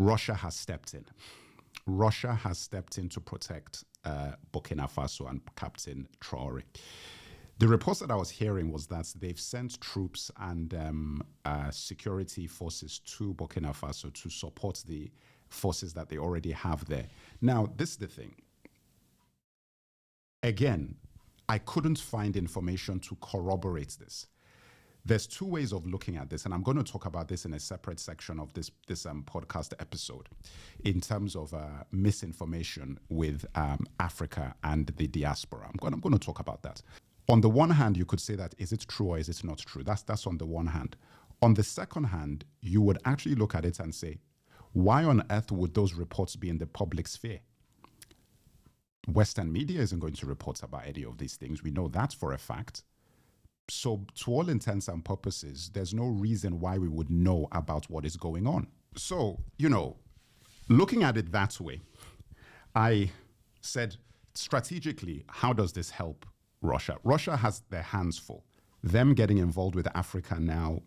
Russia has stepped in. Russia has stepped in to protect Burkina Faso and Captain Traore. The reports that I was hearing was that they've sent troops and security forces to Burkina Faso to support the forces that they already have there. Now, this is the thing. Again, I couldn't find information to corroborate this. There's two ways of looking at this, and I'm going to talk about this in a separate section of this podcast episode in terms of misinformation with Africa and the diaspora. I'm going to talk about that. On the one hand, you could say that, is it true or is it not true? That's on the one hand. On the second hand, you would actually look at it and say, why on earth would those reports be in the public sphere? Western media isn't going to report about any of these things. We know that for a fact. So to all intents and purposes, there's no reason why we would know about what is going on. So, looking at it that way, I said, strategically, how does this help Russia? Russia has their hands full. Them getting involved with Africa now,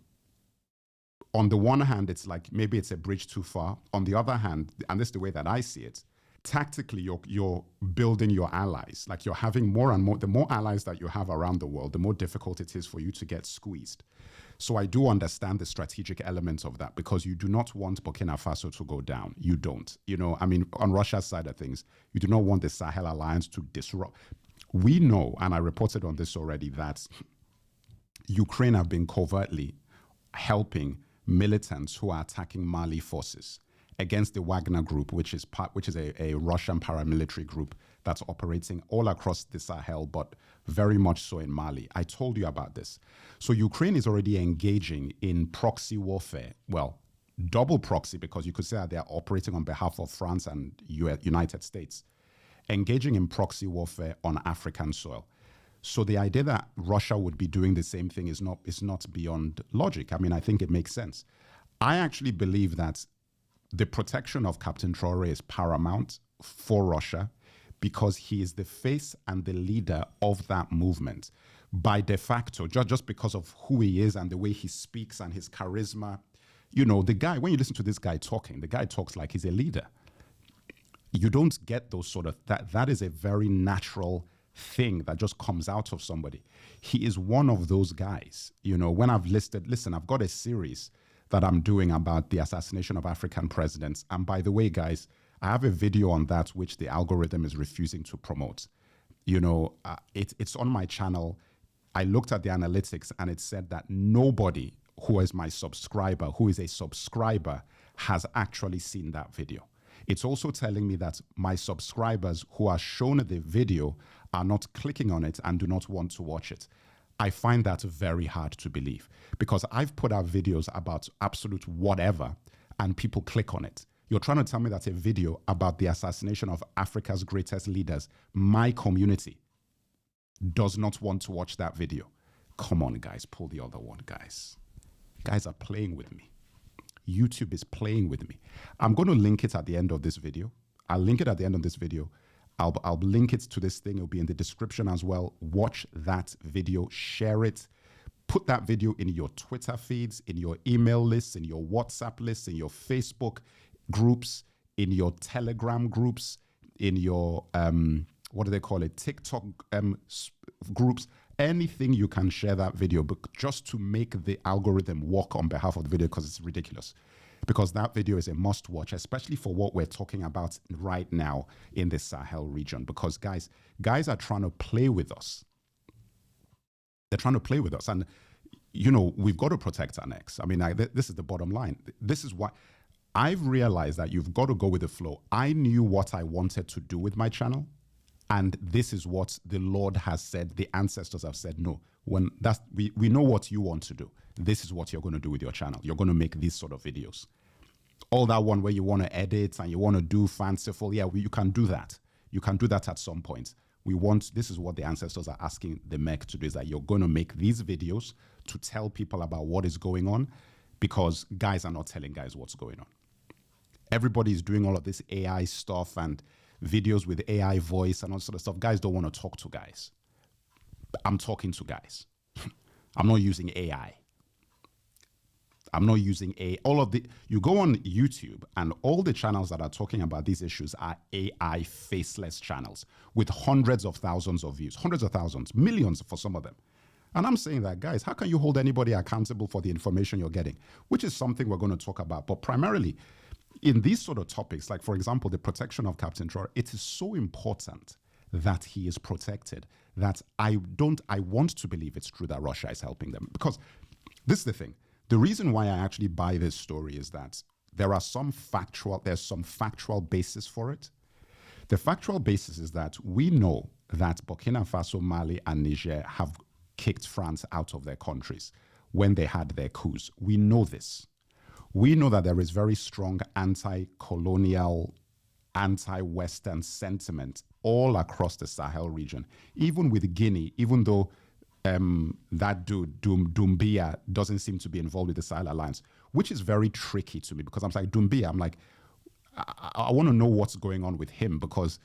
on the one hand, it's like maybe it's a bridge too far. On the other hand, and this is the way that I see it, tactically, you're building your allies. Like you're having more and more, the more allies that you have around the world, the more difficult it is for you to get squeezed. So I do understand the strategic elements of that, because you do not want Burkina Faso to go down. You don't. On Russia's side of things, you do not want the Sahel Alliance to disrupt. We know, and I reported on this already, that Ukraine have been covertly helping militants who are attacking Mali forces against the Wagner Group, which is a Russian paramilitary group that's operating all across the Sahel, but very much so in Mali. I told you about this. So Ukraine is already engaging in proxy warfare. Well, double proxy, because you could say that they're operating on behalf of France and United States, engaging in proxy warfare on African soil. So the idea that Russia would be doing the same thing is not beyond logic. I mean, I think it makes sense. I actually believe that the protection of Captain Traore is paramount for Russia, because he is the face and the leader of that movement by de facto, just because of who he is and the way he speaks and his charisma. The guy, when you listen to this guy talking, the guy talks like he's a leader. You don't get those sort of, that is a very natural thing that just comes out of somebody. He is one of those guys. When I've I've got a series that I'm doing about the assassination of African presidents. And by the way, guys, I have a video on that which the algorithm is refusing to promote. It's on my channel. I looked at the analytics and it said that nobody who is a subscriber, has actually seen that video. It's also telling me that my subscribers who are shown the video are not clicking on it and do not want to watch it. I find that very hard to believe, because I've put out videos about absolute whatever and people click on it. You're trying to tell me that a video about the assassination of Africa's greatest leaders, my community, does not want to watch that video. Come on, guys, pull the other one, guys. Guys are playing with me. YouTube is playing with me. I'm going to link it at the end of this video. I'll link it at the end of this video. I'll link it to this thing. It'll be in the description as well. Watch that video, share it. Put that video in your Twitter feeds, in your email lists, in your WhatsApp lists, in your Facebook groups, in your Telegram groups, in your, what do they call it, TikTok groups. Anything you can share that video, but just to make the algorithm work on behalf of the video, because it's ridiculous. Because that video is a must watch, especially for what we're talking about right now in the Sahel region. Because guys are trying to play with us. They're trying to play with us. And, we've got to protect our necks. I mean, this is the bottom line. This is why I've realized that you've got to go with the flow. I knew what I wanted to do with my channel. And this is what the Lord has said. The ancestors have said, no, we know what you want to do. This is what you're going to do with your channel. You're going to make these sort of videos. All that one where you want to edit and you want to do fanciful, you can do that. You can do that at some point. This is what the ancestors are asking the MEC to do, is that you're going to make these videos to tell people about what is going on, because guys are not telling guys what's going on. Everybody is doing all of this AI stuff and videos with AI voice and all sort of stuff. Guys don't want to talk to guys. I'm talking to guys. I'm not using AI. I'm not using all of the, you go on YouTube and all the channels that are talking about these issues are AI faceless channels with hundreds of thousands of views, hundreds of thousands, millions for some of them. And I'm saying that, guys, how can you hold anybody accountable for the information you're getting? Which is something we're going to talk about. But primarily, in these sort of topics, like, for example, the protection of Captain Traore, it is so important that he is protected that I want to believe it's true that Russia is helping them. Because this is the thing. The reason why I actually buy this story is that there's some factual basis for it. The factual basis is that we know that Burkina Faso, Mali, and Niger have kicked France out of their countries when they had their coups. We know this. We know that there is very strong anti-colonial, anti-Western sentiment all across the Sahel region. Even with Guinea, even though that dude, Doumbia, doesn't seem to be involved with the Sahel Alliance, which is very tricky to me because I'm like, Doumbia, I'm like, I want to know what's going on with him because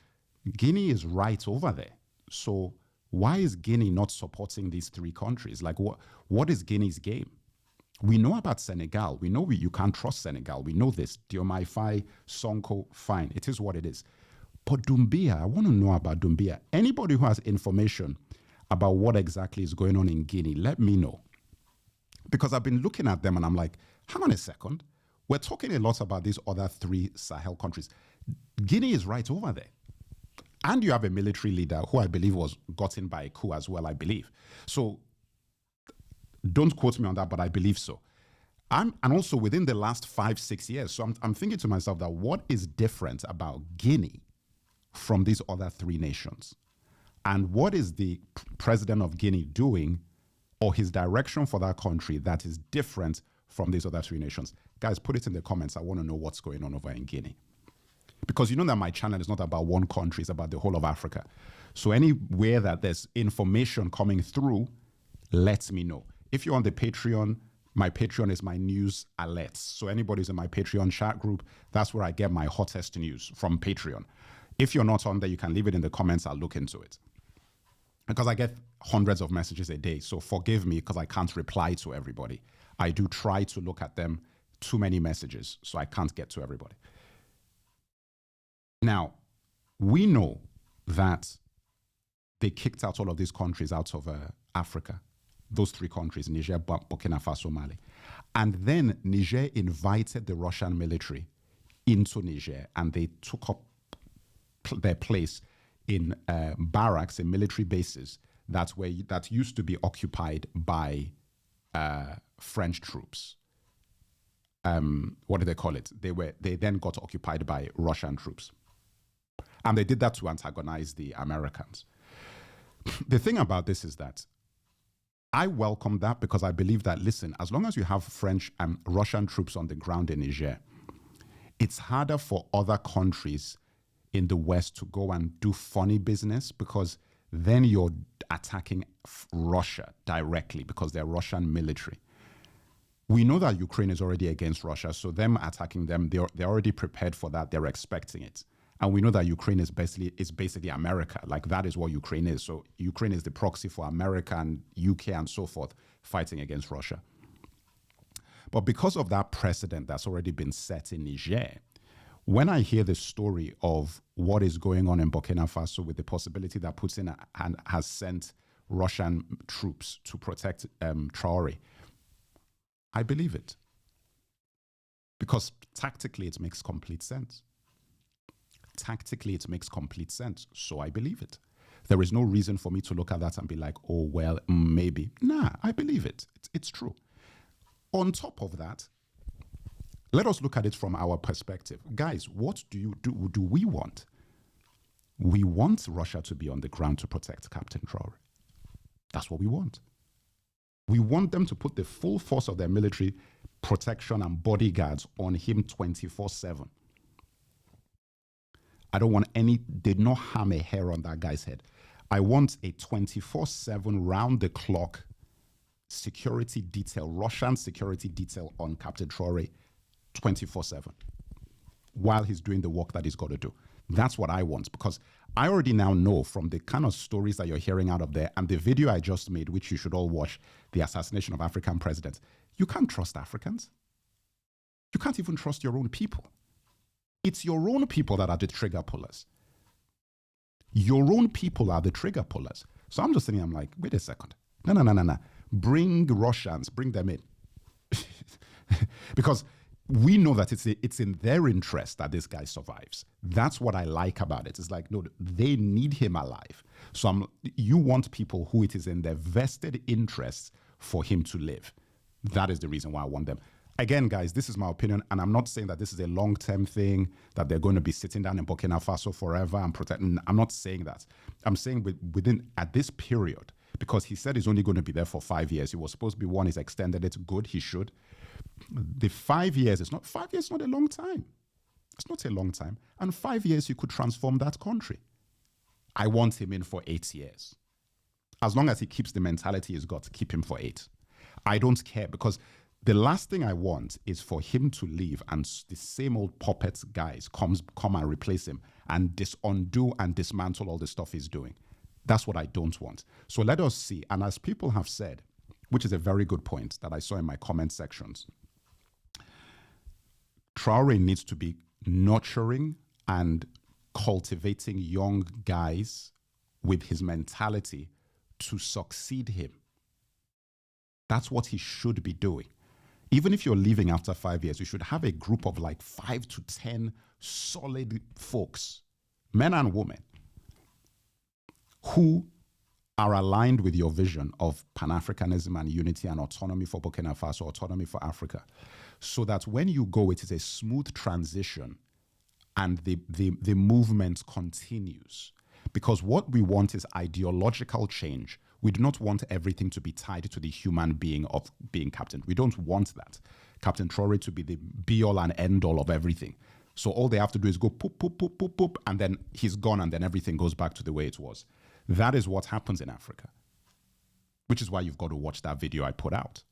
Guinea is right over there. So why is Guinea not supporting these three countries? Like, what is Guinea's game? We know about Senegal. We know you can't trust Senegal. We know this. Diomaye Faye, Sonko, fine. It is what it is. But Doumbia, I want to know about Doumbia. Anybody who has information about what exactly is going on in Guinea, let me know. Because I've been looking at them and I'm like, hang on a second. We're talking a lot about these other three Sahel countries. Guinea is right over there. And you have a military leader who I believe was gotten by a coup as well, I believe. So don't quote me on that, but I believe so. And also within the last 5-6 years, so I'm thinking to myself that what is different about Guinea from these other three nations? And what is the president of Guinea doing or his direction for that country that is different from these other three nations? Guys, put it in the comments. I want to know what's going on over in Guinea. Because you know that my channel is not about one country, it's about the whole of Africa. So anywhere that there's information coming through, let me know. If you're on the Patreon, my Patreon is my news alerts. So anybody who's in my Patreon chat group, that's where I get my hottest news from Patreon. If you're not on there, you can leave it in the comments. I'll look into it. Because I get hundreds of messages a day. So forgive me because I can't reply to everybody. I do try to look at them. Too many messages, so I can't get to everybody. Now, we know that they kicked out all of these countries out of Africa, those three countries, Niger, Burkina Faso, Mali. And then Niger invited the Russian military into Niger and they took up their place in barracks, in military bases that used to be occupied by French troops. What do they call it? They then got occupied by Russian troops. And they did that to antagonize the Americans. The thing about this is that I welcome that because I believe that, listen, as long as you have French and Russian troops on the ground in Niger, it's harder for other countries in the West to go and do funny business because then you're attacking Russia directly because they're Russian military. We know that Ukraine is already against Russia, so them attacking them, they're already prepared for that. They're expecting it. And we know that Ukraine is basically America. Like, that is what Ukraine is. So Ukraine is the proxy for America and UK and so forth fighting against Russia. But because of that precedent that's already been set in Niger, when I hear the story of what is going on in Burkina Faso with the possibility that Putin has sent Russian troops to protect Traore, I believe it. Because tactically, it makes complete sense. Tactically, it makes complete sense. So I believe it. There is no reason for me to look at that and be like, oh, well, maybe. Nah, I believe it. It's true. On top of that, let us look at it from our perspective. Guys, what do we want? We want Russia to be on the ground to protect Captain Traore. That's what we want. We want them to put the full force of their military protection and bodyguards on him 24/7. I don't want did not harm a hair on that guy's head. I want a 24/7 round the clock security detail, Russian security detail on Captain Traore 24/7 while he's doing the work that he's got to do. That's what I want, because I already now know from the kind of stories that you're hearing out of there and the video I just made, which you should all watch, the assassination of African presidents, you can't trust Africans. You can't even trust your own people. It's your own people that are the trigger pullers. Your own people are the trigger pullers. So I'm just thinking, I'm like, wait a second. No. Bring Russians, bring them in. Because we know that it's in their interest that this guy survives. That's what I like about it. It's like, no, they need him alive. So you want people who it is in their vested interests for him to live. That is the reason why I want them. Again, guys, this is my opinion, and I'm not saying that this is a long-term thing, that they're going to be sitting down in Burkina Faso forever and protecting. I'm not saying that. I'm saying at this period, because he said he's only going to be there for 5 years. He was supposed to be one, he's extended it. Good, he should. The 5 years, 5 years is not a long time. It's not a long time. And 5 years, you could transform that country. I want him in for 8 years. As long as he keeps the mentality he's got, keep him for 8. I don't care, because the last thing I want is for him to leave and the same old puppet guys come and replace him and undo and dismantle all the stuff he's doing. That's what I don't want. So let us see. And as people have said, which is a very good point that I saw in my comment sections, Traore needs to be nurturing and cultivating young guys with his mentality to succeed him. That's what he should be doing. Even if you're leaving after 5 years, you should have a group of like 5 to 10 solid folks, men and women, who are aligned with your vision of Pan-Africanism and unity and autonomy for Burkina Faso, autonomy for Africa, so that when you go, it is a smooth transition and the movement continues. Because what we want is ideological change. We do not want everything to be tied to the human being of being captain. We don't want that. Captain Traore to be the be-all and end-all of everything. So all they have to do is go poop, poop, poop, poop, poop, and then he's gone, and then everything goes back to the way it was. That is what happens in Africa, which is why you've got to watch that video I put out.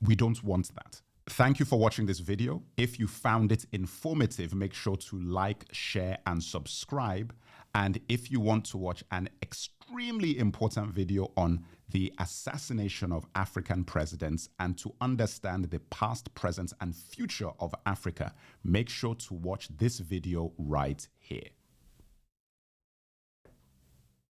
We don't want that. Thank you for watching this video. If you found it informative, make sure to like, share, and subscribe. And if you want to watch an extremely important video on the assassination of African presidents and to understand the past, present, and future of Africa, make sure to watch this video right here.